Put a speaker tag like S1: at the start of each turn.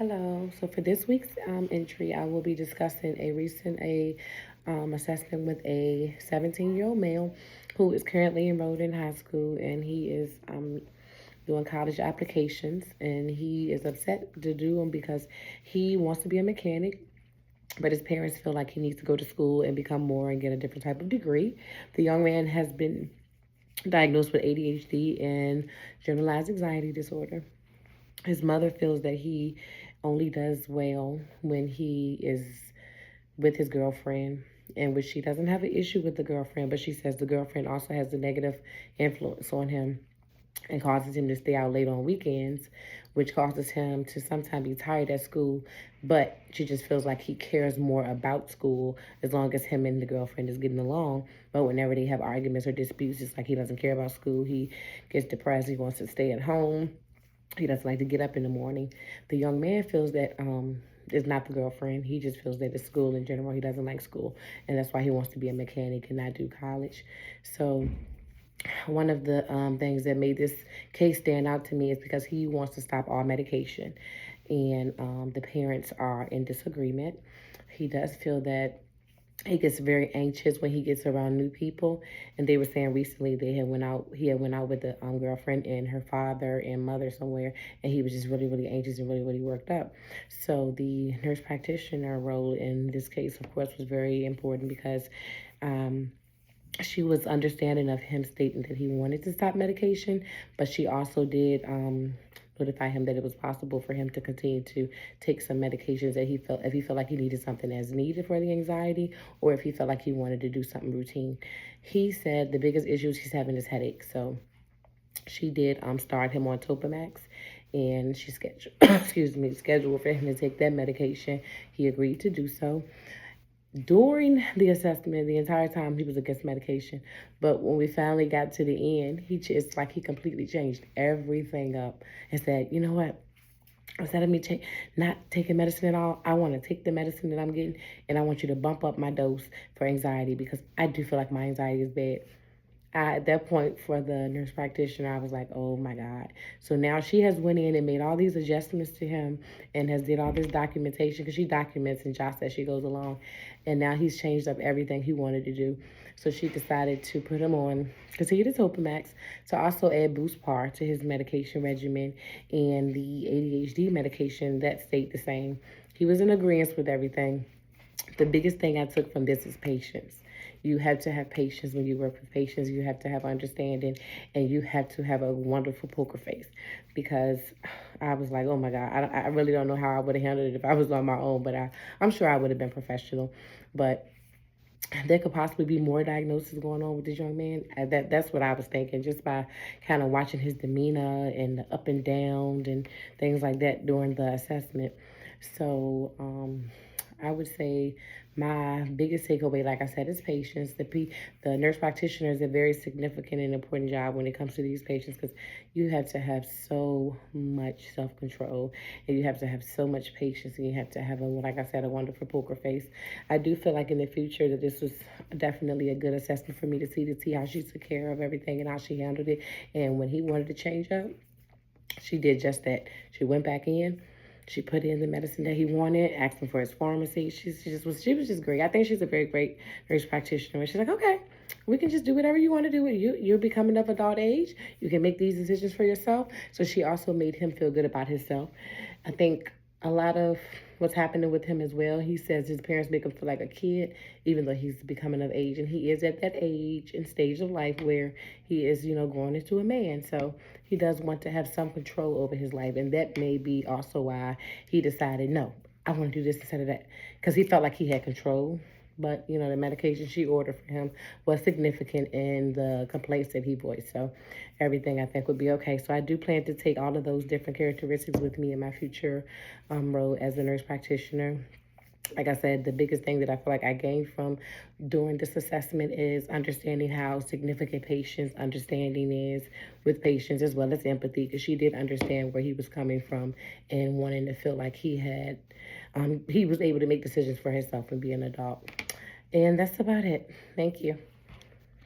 S1: Hello. So for this week's entry, I will be discussing a recent assessment with a 17-year-old male who is currently enrolled in high school, and he is doing college applications, and he is upset to do them because he wants to be a mechanic. But his parents feel like he needs to go to school and become more and get a different type of degree. The young man has been diagnosed with ADHD and generalized anxiety disorder. His mother feels that he only does well when he is with his girlfriend, and which she doesn't have an issue with the girlfriend, but she says the girlfriend also has a negative influence on him and causes him to stay out late on weekends, which causes him to sometimes be tired at school. But she just feels like he cares more about school as long as him and the girlfriend is getting along. But whenever they have arguments or disputes, it's like he doesn't care about school. He gets depressed. He wants to stay at home. He doesn't like to get up in the morning. The young man feels that it's not the girlfriend. He just feels that it's school in general. He doesn't like school, and that's why he wants to be a mechanic and not do college. So one of the things that made this case stand out to me is because he wants to stop all medication, and the parents are in disagreement. He does feel that he gets very anxious when he gets around new people, and they were saying recently he had went out with a girlfriend and her father and mother somewhere, and he was just really anxious and really worked up. So the nurse practitioner role in this case, of course, was very important because um, she was understanding of him stating that he wanted to stop medication, but she also did notify him that it was possible for him to continue to take some medications that he felt, if he felt like he needed something as needed for the anxiety, or if he felt like he wanted to do something routine. He said the biggest issues he's having is headache. So she did start him on Topamax, and she scheduled for him to take that medication. He agreed to do so. During the assessment, the entire time he was against medication, but when we finally got to the end, he completely changed everything up and said, you know what, instead of me not taking medicine at all, I want to take the medicine that I'm getting, and I want you to bump up my dose for anxiety, because I do feel like my anxiety is bad. At that point, for the nurse practitioner, I was like, oh my God. So now she has went in and made all these adjustments to him and has did all this documentation, because she documents and jots as she goes along. And now he's changed up everything he wanted to do. So she decided to put him on, because he did Topamax, to also add Buspar to his medication regimen, and the ADHD medication that stayed the same. He was in agreement with everything. The biggest thing I took from this is patience. You have to have patience when you work with patients. You have to have understanding, and you have to have a wonderful poker face, because I was like, oh my God, I really don't know how I would have handled it if I was on my own, but I'm sure I would have been professional. But there could possibly be more diagnosis going on with this young man. That's what I was thinking, just by kind of watching his demeanor and the up and down and things like that during the assessment. So I would say my biggest takeaway, like I said, is patience. The nurse practitioner is a very significant and important job when it comes to these patients, because you have to have so much self-control, and you have to have so much patience, and you have to have, like I said, a wonderful poker face. I do feel like in the future that this was definitely a good assessment for me to see how she took care of everything and how she handled it. And when he wanted to change up, she did just that. She went back in. She put in the medicine that he wanted, asked him for his pharmacy. She was just great. I think she's a very great nurse practitioner. And she's like, okay, we can just do whatever you want to do. You're becoming of adult age. You can make these decisions for yourself. So she also made him feel good about himself. I think a lot of what's happening with him as well, he says his parents make him feel like a kid, even though he's becoming of age. And he is at that age and stage of life where he is, growing into a man. So he does want to have some control over his life. And that may be also why he decided, no, I want to do this instead of that. Because he felt like he had control. But, the medication she ordered for him was significant in the complaints that he voiced. So everything, I think, would be okay. So I do plan to take all of those different characteristics with me in my future role as a nurse practitioner. Like I said, the biggest thing that I feel like I gained from doing this assessment is understanding how significant patients' understanding is with patients, as well as empathy, because she did understand where he was coming from and wanting to feel like he was able to make decisions for himself and be an adult. And that's about it. Thank you.